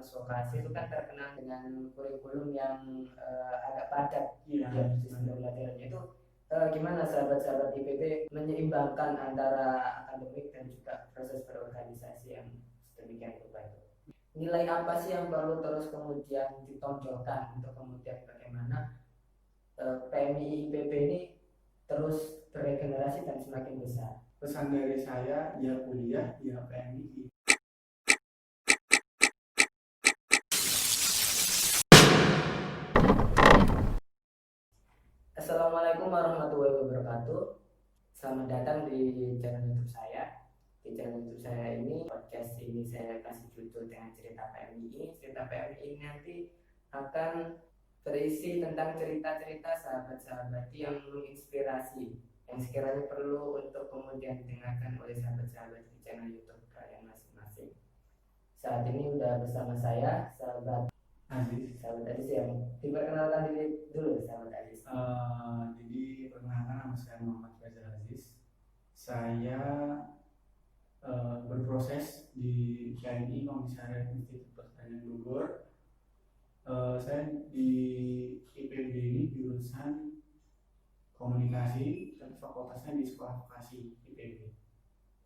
kampus vokasi itu kan terkenal dengan kurikulum yang agak padat Iya. ya sistem pembelajarannya itu. Gimana sahabat-sahabat IPB menyeimbangkan antara akademik dan juga proses berorganisasi yang sedemikian rupa itu? Nilai apa sih yang perlu terus kemudian ditonjolkan untuk kemudian bagaimana PMI IPB ini terus beregenerasi dan semakin besar? Pesan dari saya, ya kuliah, ya PMI. Assalamualaikum warahmatullahi wabarakatuh. Selamat datang di channel YouTube saya. Di channel YouTube saya ini, podcast ini saya kasih judul dengan cerita PMI. Cerita PMI ini nanti akan berisi tentang cerita-cerita sahabat-sahabat yang menginspirasi, yang sekiranya perlu untuk kemudian didengarkan oleh sahabat-sahabat di channel YouTube kalian masing-masing. Saat ini udah bersama saya sahabat Aziz. Sahabat Aziz yang diperkenalkan diri dulu, sahabat Aziz. Jadi perkenalkan, nama saya Muhammad Fajar Aziz. Saya berproses di PMI Komisariat Institut Pertanian Bogor. Saya di IPB ini jurusan komunikasi, tapi fakultasnya di sekolah vokasi IPB.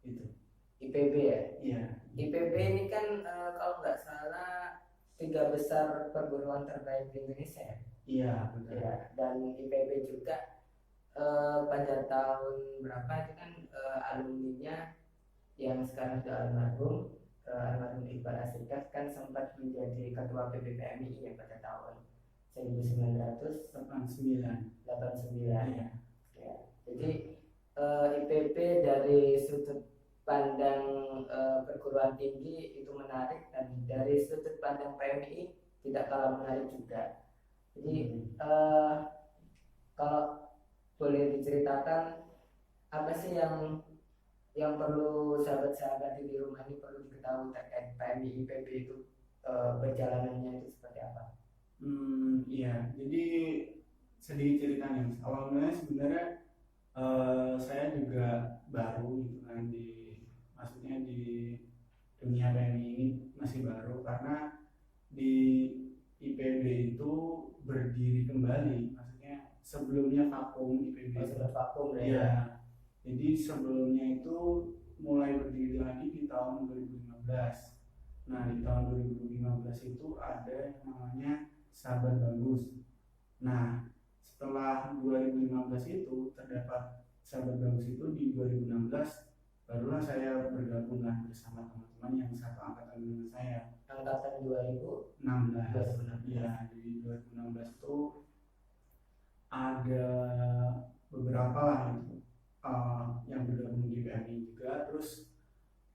Itu. IPB ya? Iya. IPB ini kan kalau nggak salah 3 besar perguruan terbaik di Indonesia ya? Iya, betul. Ya, dan IPB juga pada tahun berapa itu kan alumninya yang sekarang sudah almarhum Iqbal Asrikas kan sempat menjadi ketua PBPMI ya pada tahun 1989. 89. Iya. Ya, jadi IPB dari sudut pandang perguruan tinggi itu menarik, dan dari sudut pandang PMI tidak kalah menarik juga. Jadi kalau boleh diceritakan apa sih yang perlu sahabat-sahabat di rumah ini perlu diketahui terkait PMI IPB itu, perjalanannya itu seperti apa? Iya, jadi sedikit ceritanya. Awalnya sebenarnya saya juga baru gitu kan, maksudnya di dunia PMI ini masih baru, karena di IPB itu berdiri kembali, maksudnya sebelumnya vakum IPB. Sudah vakum ya? Iya, jadi sebelumnya itu mulai berdiri lagi di tahun 2015. Nah, di tahun 2015 itu ada yang namanya Sahabat Bagus. Nah, setelah 2015 itu terdapat Sahabat Bagus itu, di 2016 barulah saya bergabung bersama teman-teman yang satu angkatan dengan saya. Angkatan 2016. Ya, di 2016 itu ada beberapa lah yang bergabung di PMI juga. Terus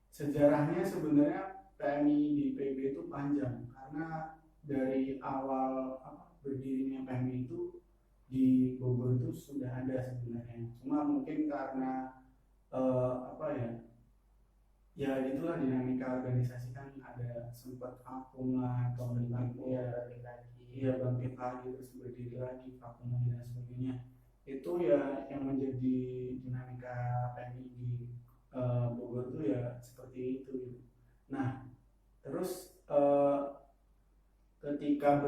sejarahnya sebenarnya PMI di PB itu panjang, karena dari awal berdirinya PMI itu di Bogor itu sudah ada sebenarnya, cuma mungkin karena ya itulah dinamika organisasi kan, ada sempat vakum lah atau bangkit lagi, terus berdiri lagi, vakum lagi dan sebagainya. Itu ya yang menjadi dinamika PMI di Bogor itu ya seperti itu. Nah, terus ketika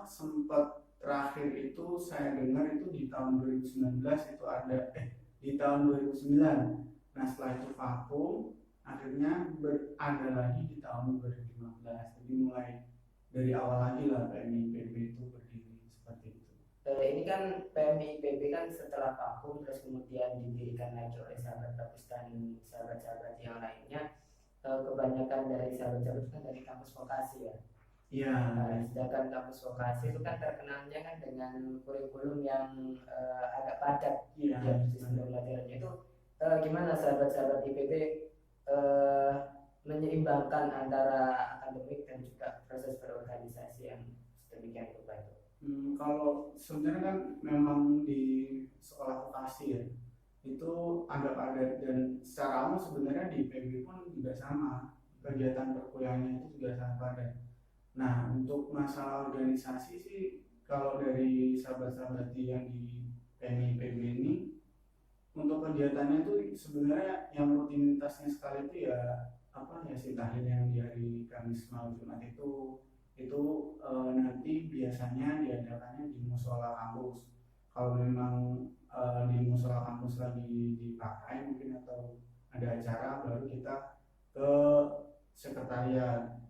sempat terakhir itu saya dengar itu di tahun 2019 itu ada di tahun 2009. Nah, setelah itu vakum, akhirnya berada lagi di tahun 2015. Jadi mulai dari awal lagi lah PMI IPB itu berdiri seperti itu. Ini kan PMI IPB kan setelah vakum terus kemudian didirikan lagi oleh sahabat Bagus dan sahabat-sahabat yang lainnya. Kebanyakan dari sahabat-sahabat kan dari kampus vokasi ya. Iya. Sedangkan kampus vokasi itu kan terkenalnya kan dengan kurikulum yang agak padat ya sistem pembelajarannya itu. Gimana sahabat-sahabat IPB menyeimbangkan antara akademik dan juga proses berorganisasi yang sedemikian rupa itu? Kalau sebenarnya kan memang di sekolah vokasi ya, itu agak padat, dan secara umum sebenarnya di PB pun juga sama, kegiatan perkuliahannya itu juga sangat padat. Nah, untuk masalah organisasi sih, kalau dari sahabat-sahabat yang di PMI PB ini, untuk kegiatannya itu sebenarnya yang rutinitasnya sekali itu ya si tahlil yang di hari Kamis malam Jumat itu, itu nanti biasanya diadakannya di musola kampus. Kalau memang di musola kampus lagi dipakai mungkin atau ada acara, baru kita ke sekretariat.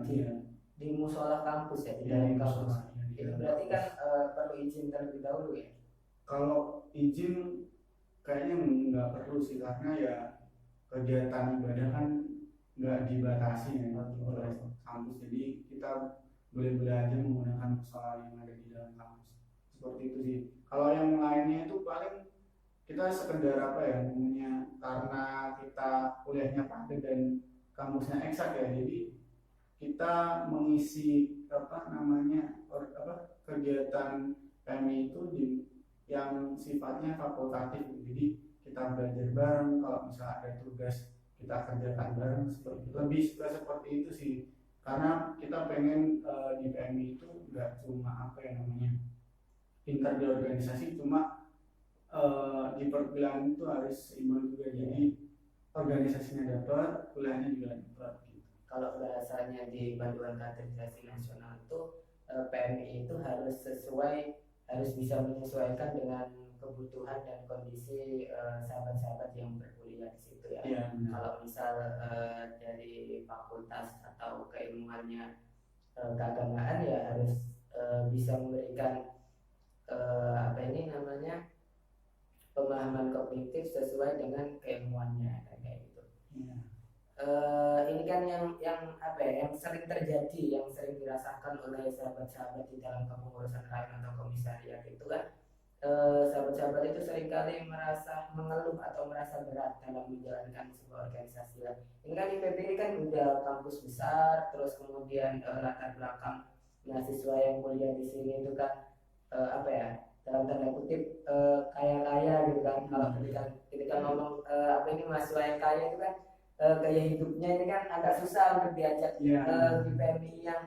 di, Iya, di musola kampus ya, di iya, dalam di kampus. musola, iya, di Itu dalam berarti kampus. kan perlu izin terlebih dahulu ya. Kalau izin kayaknya nggak perlu sih, karena ya kegiatan ibadah kan nggak dibatasi ya Oh, oleh gitu. kampus, jadi kita boleh-boleh aja menggunakan musola yang ada di dalam kampus, seperti itu sih. Kalau yang lainnya itu paling kita sekedar apa ya namanya, karena kita kuliahnya padat dan kampusnya eksak ya, jadi kita mengisi apa namanya kegiatan kami itu di yang sifatnya fakultatif. Jadi kita belajar bareng, kalau misalnya ada tugas kita kerjakan bareng, seperti lebih suka seperti itu sih, karena kita pengen di PMI itu nggak cuma apa ya namanya pintar di organisasi, cuma di perkuliahan itu harus seimbang juga, jadi organisasinya dapat, kuliahnya juga dapat gitu. Kalau bahasanya di Panduan Kaderisasi Nasional itu PMI itu harus bisa menyesuaikan dengan kebutuhan dan kondisi sahabat-sahabat yang berkuliah di situ ya. Iya, benar. Kalau misal dari fakultas atau keilmuannya keagamaan ya harus bisa memberikan apa ini namanya pemahaman kognitif sesuai dengan keilmuannya kayak gitu. Iya. Ini kan yang apa ya, yang sering terjadi, yang sering dirasakan oleh sahabat-sahabat di dalam kepengurusan lain atau komisariat itu kan, sahabat-sahabat itu seringkali merasa mengeluh atau merasa berat dalam menjalankan sebuah organisasi lah. Ini kan IPB ini kan udah kampus besar, terus kemudian latar belakang mahasiswa yang kuliah di sini itu kan apa ya, dalam tanda kutip kaya-kaya gitu kan. Kalau ketika ngomong apa ini mahasiswa yang kaya itu kan gaya hidupnya ini kan agak susah untuk diajak Iya. di PMI yang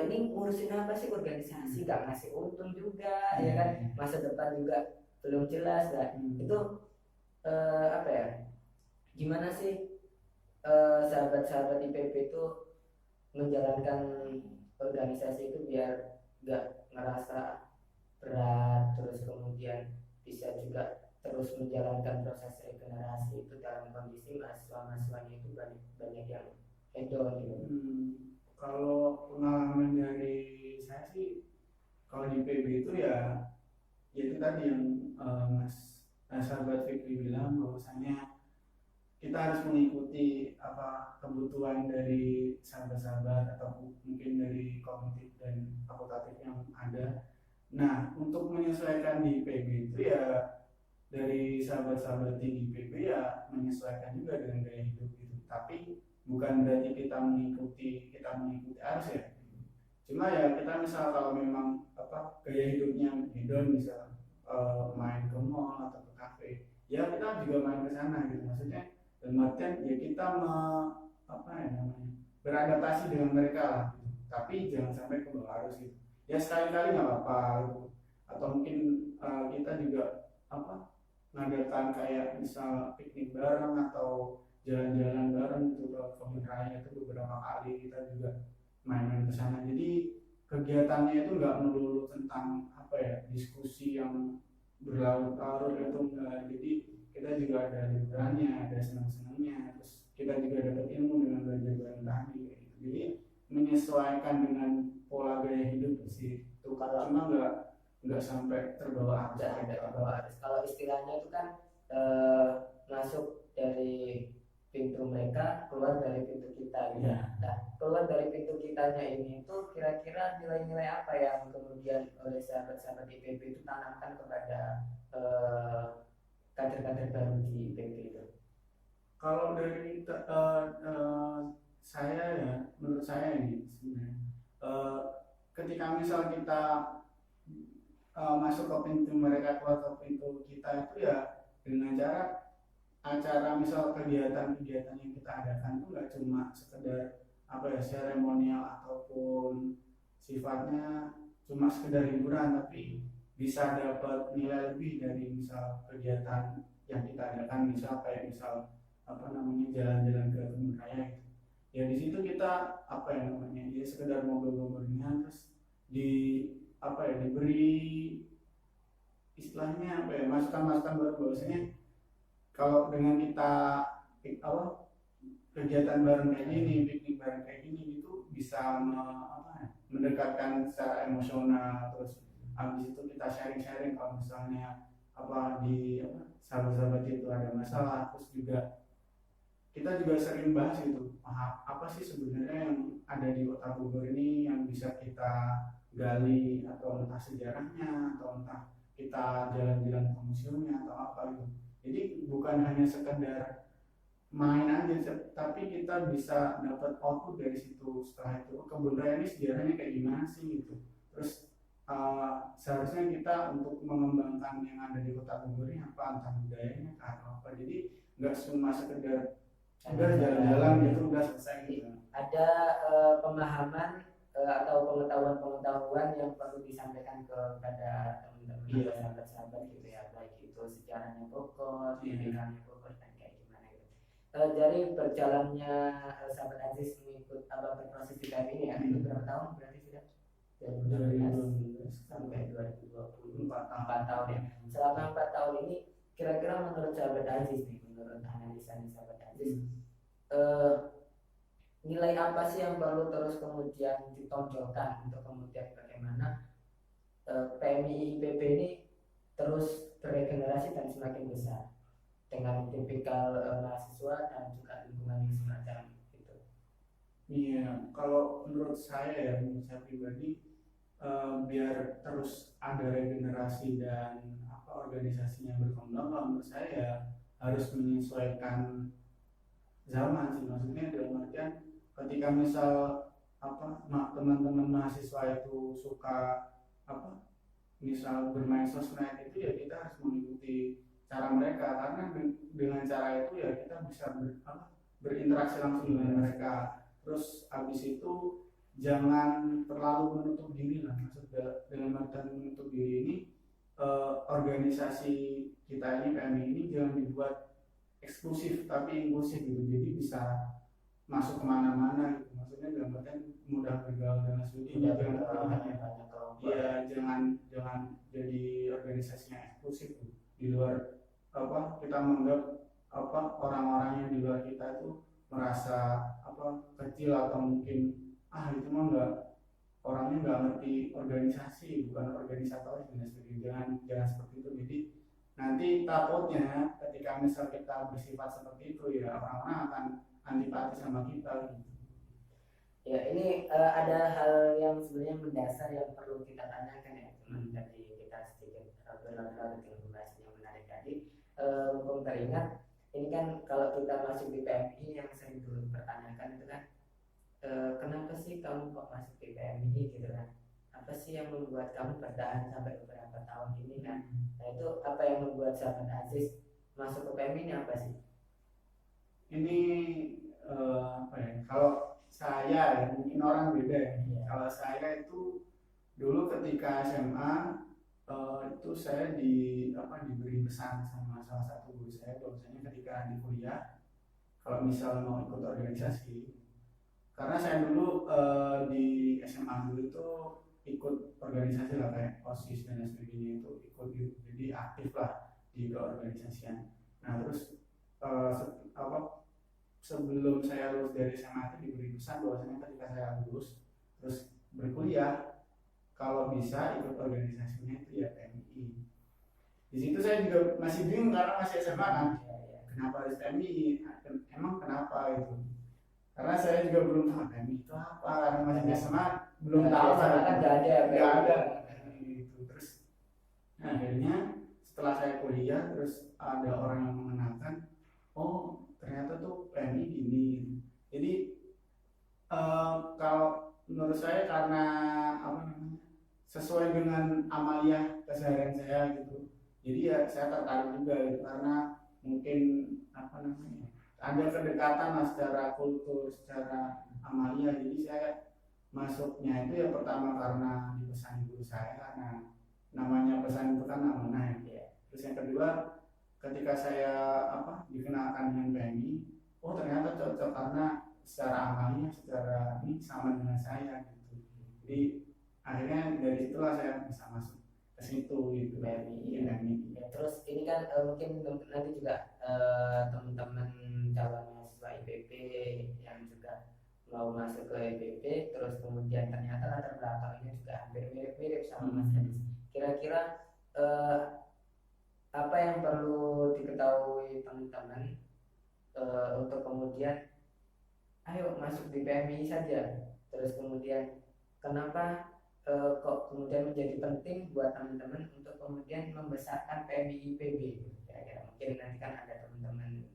ini ngurusin apa sih organisasi, gak ngasih untung juga ya kan, masa depan juga belum jelas lah. Itu apa ya, gimana sih sahabat-sahabat IPB itu menjalankan organisasi itu biar gak ngerasa berat, terus kemudian bisa juga terus menjalankan proses regenerasi itu dalam kondisi mahasiswa-mahasiswanya itu banyak yang hedon gitu. Kalau pengalaman dari saya sih, kalau di PB itu ya itu tadi yang sahabat Fikri bilang, bahwasanya kita harus mengikuti apa kebutuhan dari sahabat-sahabat atau mungkin dari kognitif dan fakultatif yang ada. Nah, untuk menyesuaikan di PB itu ya dari sahabat-sahabat di PB ya menyesuaikan juga dengan gaya hidup gitu. Tapi bukan berarti kita mengikuti arus ya. Cuma ya kita misal kalau memang apa gaya hidupnya hedon, misal main ke mall atau ke kafe, ya kita juga main ke sana gitu. Maksudnya dalam artian ya kita apa ya namanya beradaptasi dengan mereka lah gitu. Tapi jangan sampai ke bawah arus gitu. Ya sekali-kali nggak apa-apa gitu. Atau mungkin kita juga apa ngadakan kayak misal piknik bareng atau jalan-jalan bareng gitu ke kebun raya, itu beberapa kali kita juga main-main ke sana. Jadi kegiatannya itu nggak melulu tentang apa ya diskusi yang berlarut-larut itu enggak. Jadi kita juga ada liburannya, ada senang-senangnya, terus kita juga dapat ilmu dengan belajar bareng tadi kayak gitu. Jadi menyesuaikan dengan pola gaya hidup sih itu, Kalau cuma nggak sampai terbawa arus. nggak sampai ke bawah arus. Kalau istilahnya itu kan masuk dari pintu mereka, keluar dari pintu kita gitu. Iya. Nah, keluar dari pintu kitanya ini itu kira-kira nilai-nilai apa yang kemudian oleh sahabat-sahabat IPB itu tanamkan kepada kader-kader baru di IPB itu? Kalau dari saya ya, menurut saya ini sebenarnya ketika misal kita masuk ke pintu mereka, keluar ke pintu kita itu ya dengan cara acara misal kegiatan-kegiatan yang kita adakan itu nggak cuma sekedar apa ya seremonial ataupun sifatnya cuma sekedar hiburan, tapi bisa dapat nilai lebih dari misal kegiatan yang kita adakan, misal kayak misal apa namanya jalan-jalan ke kebun raya gitu. Ya di situ kita apa ya namanya, ya sekedar ngobrol-ngobrolnya, terus di apa ya, diberi istilahnya apa ya, masukan-masukan baru bahwasanya kalau dengan kita apa, kegiatan bareng kayak gini, piknik bareng kayak gini itu bisa apa ya, mendekatkan secara emosional. Terus habis itu kita sharing-sharing kalau misalnya apa di apa, sahabat-sahabat itu ada masalah. Terus juga kita juga sering bahas gitu, apa sih sebenarnya yang ada di Kota Bogor ini yang bisa kita gali, atau entah sejarahnya, atau entah kita jalan-jalan ke museumnya atau apa gitu. Jadi bukan hanya sekedar main aja, tapi kita bisa dapat output dari situ. Setelah itu kebun raya ini sejarahnya kayak gimana sih gitu. Terus seharusnya kita untuk mengembangkan yang ada di Kota Bogor ini apa, entah budayanya atau apa. Jadi nggak cuma sekedar udah jalan-jalan gitu udah selesai gitu. Ada pemahaman atau pengetahuan-pengetahuan yang perlu disampaikan kepada teman-teman atau sahabat-sahabat gitu ya, baik itu sejarahnya Bogor, pendidikannya Bogor, dan kayak gimana gitu. Dari berjalannya sahabat Aziz mengikut apa berproses di KM ini ya, ini berapa tahun berarti sudah? Dari 2016 sampai 2020, 4 tahun ya. Selama 4 tahun ini kira-kira menurut sahabat Aziz nih, menurut analisa sahabat Aziz, nilai apa sih yang perlu terus kemudian ditonjolkan untuk kemudian bagaimana PMI IPB ini terus beregenerasi dan semakin besar dengan tipikal mahasiswa dan juga lingkungan yang semacam itu. Iya, kalau menurut saya ya, menurut saya pribadi, biar terus ada regenerasi dan apa organisasinya berkembang, kalau menurut saya harus menyesuaikan zaman sih. Maksudnya dalam artian ketika misal apa teman-teman mahasiswa itu suka apa, misal bermain sosmed itu, ya kita harus mengikuti cara mereka, karena dengan cara itu ya kita bisa berinteraksi langsung dengan mereka. Terus habis itu jangan terlalu menutup diri lah. Maksud dengan artian menutup diri ini, organisasi kita ini PMI ini jangan dibuat eksklusif tapi inklusif gitu, jadi bisa masuk kemana-mana gitu. Maksudnya dalam artian mudah bergaul dengan seluruh jangan jadi organisasinya eksklusif gitu. Di luar apa, kita menganggap apa orang-orang yang di luar kita itu merasa apa kecil, atau mungkin itu mah nggak, orangnya nggak ngerti organisasi, bukan organisatoris dan sebagainya. Jangan seperti itu. Jadi nanti takutnya ketika misal kita bersifat seperti itu, ya orang-orang akan antipati sama kita gitu. Ya, ini ada hal yang sebenarnya mendasar yang perlu kita tanyakan ya, teman. Tadi kita sedikit berlalu-lalu dengan pembahasan yang menarik tadi. Mumpung teringat, ini kan kalau kita masuk di PMI yang sering dulu pertanyakan itu kan, kenapa sih kamu kok masuk di PMI gitu kan? Apa sih yang membuat kamu bertahan sampai beberapa tahun ini kan? Nah itu apa yang membuat sahabat Aziz masuk ke PMI ini apa sih? Ini apa ya? Kalau saya ya, mungkin orang beda ya. Kalau saya itu dulu ketika SMA itu saya diberi pesan sama salah satu guru saya, bahwasanya ketika di kuliah kalau misal mau ikut organisasi, karena saya dulu di SMA dulu itu ikut organisasi lah kayak OSIS dan sebagainya, itu ikut gitu. Jadi aktif lah di keorganisasian. Nah terus sebelum saya lulus dari SMA itu diberi pesan bahwasanya ketika saya lulus terus berkuliah, kalau bisa ikut organisasinya itu ya PMI. Di situ saya juga masih bingung karena masih SMA kan, kenapa harus PMI? Emang kenapa itu? Karena saya juga belum tahu PMI itu apa, karena masih SMA belum tahu kan nggak ada gitu. Terus akhirnya setelah saya kuliah, terus ada orang yang mengenalkan, oh ternyata tuh PMI gini. Jadi kalau menurut saya karena apa namanya, sesuai dengan amalia keseharian saya gitu, jadi ya saya tertarik juga gitu, karena mungkin apa namanya, ada kedekatan lah secara kultur, secara amalia. Jadi saya masuknya itu ya pertama karena dipesan guru saya, karena namanya pesan itu kan amanah ya. Terus yang kedua, ketika saya dikenalkan dengan PMI, oh ternyata cocok, karena secara amalnya secara ini sama dengan saya gitu. Jadi akhirnya dari situlah saya bisa masuk ke situ gitu. PMI. Ya, terus ini kan mungkin nanti juga teman-teman calon mahasiswa IPB yang juga mau masuk ke IPB, terus kemudian ternyata latar belakangnya juga hampir mirip-mirip sama Mas Adis. Kira-kira eh, apa yang perlu diketahui teman-teman untuk kemudian ayo masuk di PMI saja. Terus kemudian kenapa kok kemudian menjadi penting buat teman-teman untuk kemudian membesarkan PMI IPB? Kira-kira mungkin nanti kan ada teman-teman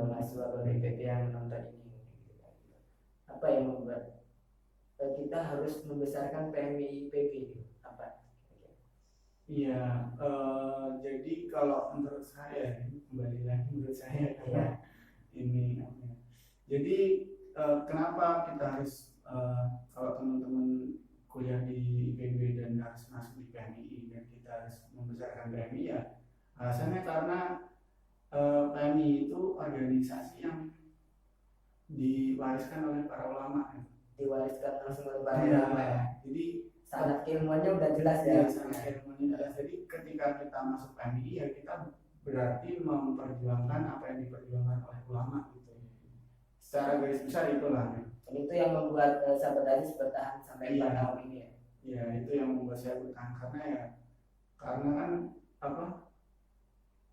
mahasiswa baru IPB yang menonton ini. Apa yang membuat kita harus membesarkan PMI IPB? Apa? Iya, jadi kalau menurut saya, kembali lagi menurut saya karena ini apa ya. Jadi kenapa kita harus kalau teman-teman kuliah di IPB dan harus masuk di PMI dan kita harus membesarkan PMI ya alasannya karena PMI itu organisasi yang diwariskan oleh para ulama. Diwariskan langsung oleh para Iya, ulama ya. jadi Sangat ilmuannya udah jelas ya. sangat ilmunya jelas. Jadi ketika kita masuk PMI ya kita berarti memperjuangkan apa yang diperjuangkan oleh ulama gitu. Secara garis besar itulah. Dan itu yang membuat sahabat Aziz bertahan sampai 4 Iya. tahun ini ya. Ya itu yang membuat saya bertahan karena kan apa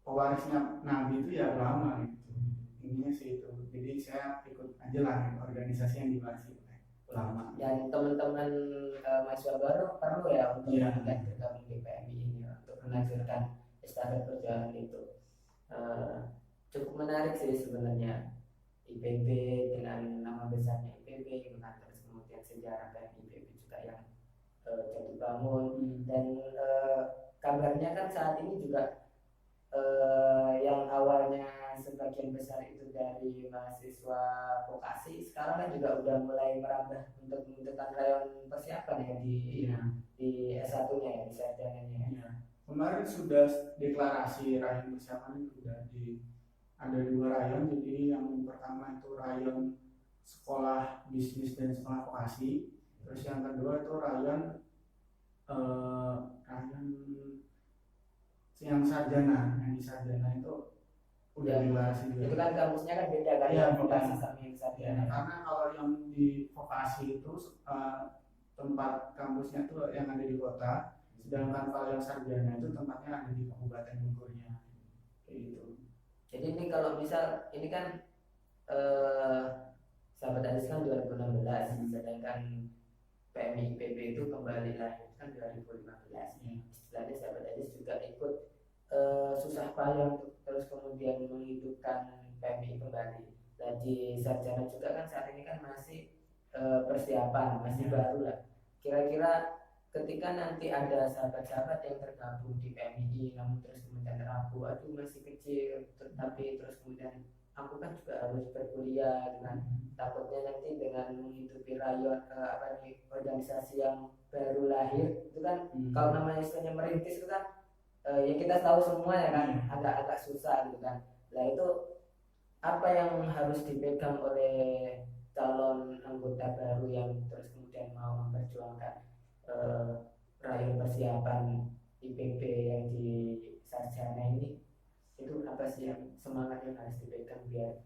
pewarisnya Nabi itu ya ulama gitu. Ininya sih itu. Jadi saya ikut aja lah organisasi yang diwarisi oleh ulama. Dan teman-teman mahasiswa baru perlu ya untuk Iya. bergabung di PMI ini ya, untuk melanjutkan estafet perjuangan itu. Cukup menarik sih sebenarnya IPB dengan nama besarnya IPB, dengan terus kemudian sejarah PMI IPB juga yang jadi bangun dan kabarnya kan saat ini juga yang awalnya sebagian besar itu dari mahasiswa vokasi sekarang kan juga udah mulai merambah untuk membentukkan rayon persiapan ya di S1-nya ya, di sarjananya ya. Ya. Kemarin sudah deklarasi rayon persiapan itu ada 2 rayon. Jadi yang pertama itu rayon sekolah bisnis dan sekolah vokasi. Terus yang kedua itu rayon yang sarjana. Yang di sarjana itu udah deklarasi juga. Itu kan kampusnya kan beda kan Iya, yang beda. vokasi sama yang sarjana. Karena kalau yang di vokasi itu tempat kampusnya tuh yang ada di kota, sedangkan kalau yang sarjana itu tempatnya ada di kabupaten Bogornya. Kayak gitu. Jadi ini kalau misal ini kan sahabat Aziz kan 2016, sedangkan PMI IPB itu kembali lahir kan 2015. Istilahnya sahabat Aziz juga ikut susah payah untuk terus kemudian menghidupkan PMI kembali. Dan di sarjana juga kan saat ini kan masih persiapan, masih baru lah. Kira-kira ketika nanti ada sahabat-sahabat yang tergabung di PMI namun terus kemudian ragu, aduh masih kecil, tapi terus kemudian aku kan juga harus berkuliah dengan takutnya nanti dengan menghidupi rayon organisasi yang baru lahir itu kan kalau namanya istilahnya merintis itu kan ya kita tahu semua ya kan agak susah gitu kan. Nah itu apa yang harus dipegang oleh calon anggota baru yang terus kemudian mau memperjuangkan rayon persiapan IPB yang di sarjana ini, itu apa sih yang semangat yang harus dipegang biar?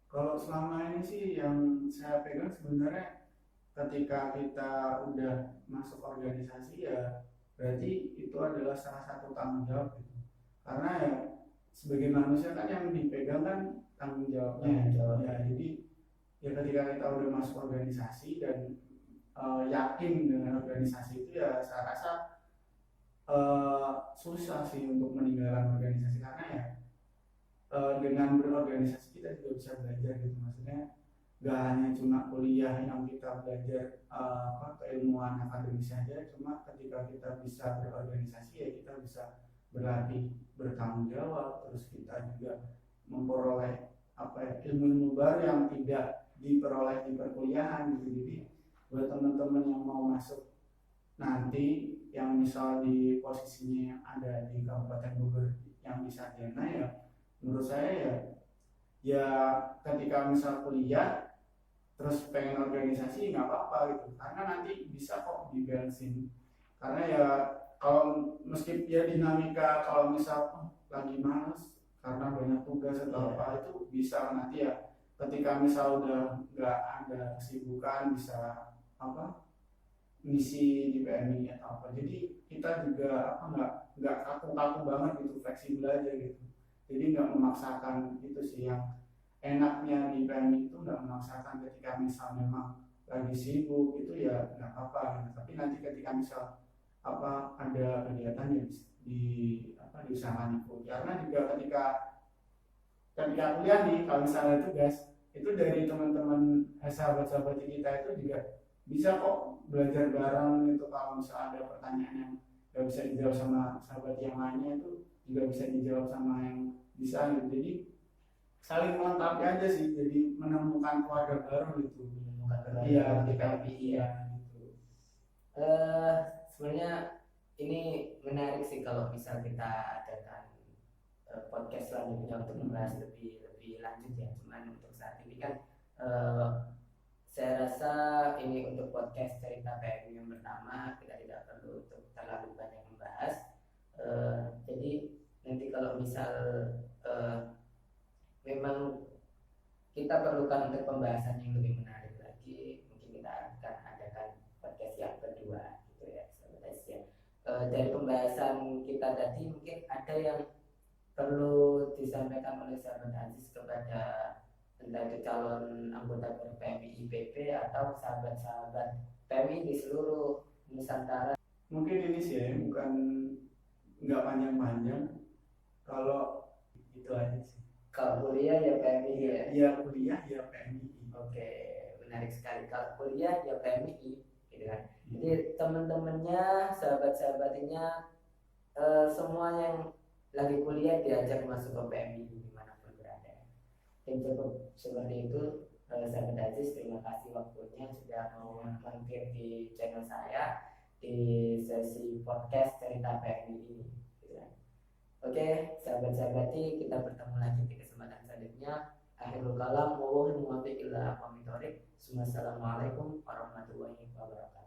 Kalau selama ini sih yang saya pegang sebenarnya ketika kita udah masuk organisasi ya berarti itu adalah salah satu tanggung jawab gitu. Karena ya sebagai manusia kan yang dipegang kan tanggung jawabnya ya jadi ya ketika kita udah masuk organisasi dan yakin dengan organisasi itu ya saya rasa susah sih untuk meninggalkan organisasi karena ya dengan berorganisasi kita juga bisa belajar gitu. Maksudnya gak hanya cuma kuliah yang kita belajar keilmuan akademis saja, cuma ketika kita bisa berorganisasi ya kita bisa berlatih bertanggung jawab, terus kita juga memperoleh ilmu-ilmu baru yang tidak diperoleh di perkuliahan gitu. Jadi buat teman-teman yang mau masuk nanti yang misal di posisinya yang ada di Kabupaten Bogor yang di sarjana ya menurut saya ya ketika misal kuliah terus pengen organisasi nggak apa-apa gitu, karena nanti bisa kok dibalansin. Karena ya kalau meski ya dinamika, kalau misal lagi males karena banyak tugas atau Iya. apa, itu bisa nanti ya ketika misal udah nggak ada kesibukan bisa apa misi di PMI atau apa. Jadi kita juga apa nggak kaku-kaku banget gitu, fleksibel aja gitu. Jadi nggak memaksakan, itu sih yang enaknya di PMI, itu nggak memaksakan. Ketika misal memang lagi sibuk itu ya nggak apa-apa gitu. Tapi nanti ketika misal apa ada kegiatan yang di apa diusahakan ikut, karena juga ketika kuliah nih kalau misalnya tugas itu dari teman-teman sahabat-sahabat kita itu juga bisa kok belajar bareng itu. Kalau misalnya ada pertanyaan yang nggak bisa dijawab sama sahabat yang lainnya, itu juga bisa dijawab sama yang bisa gitu. Jadi saling melengkapi aja sih, jadi menemukan keluarga baru gitu. Menemukan keluarga Iya baru di ketika PMI iya ya. gitu. eh Sebenarnya ini menarik sih kalau misal kita adakan podcast selanjutnya untuk membahas lebih lebih lanjut ya. Cuman untuk saat ini kan eh, saya rasa ini untuk podcast cerita PMI yang pertama kita tidak perlu untuk terlalu banyak membahas. Jadi nanti kalau misal eh, memang kita perlukan untuk pembahasan yang lebih menarik lagi, mungkin kita akan adakan podcast yang kedua gitu ya, sahabat Asia. Dari pembahasan kita tadi mungkin ada yang perlu disampaikan oleh sahabat Aziz kepada entah itu calon anggota baru PMI IPB atau sahabat-sahabat PMI di seluruh Nusantara. Mungkin ini sih ya, bukan nggak panjang-panjang. Kalau itu aja sih. Kalau kuliah ya PMI ya. Iya kuliah ya PMI. Oke, menarik sekali. Kalau kuliah ya PMI, gitu kan. Jadi teman-temannya, sahabat-sahabatnya, semua yang lagi kuliah diajak masuk ke PMI dimanapun berada. Dan cukup seperti itu. Sahabat Aziz, terima kasih waktunya sudah mau mampir di channel saya di sesi podcast cerita PMI ini. Gitu kan. Oke, sahabat-sahabati, kita bertemu lagi di kesempatan selanjutnya. Akhirul kalam, wallahul muwaffiq ila aqwamit thoriq. Assalamualaikum warahmatullahi wabarakatuh.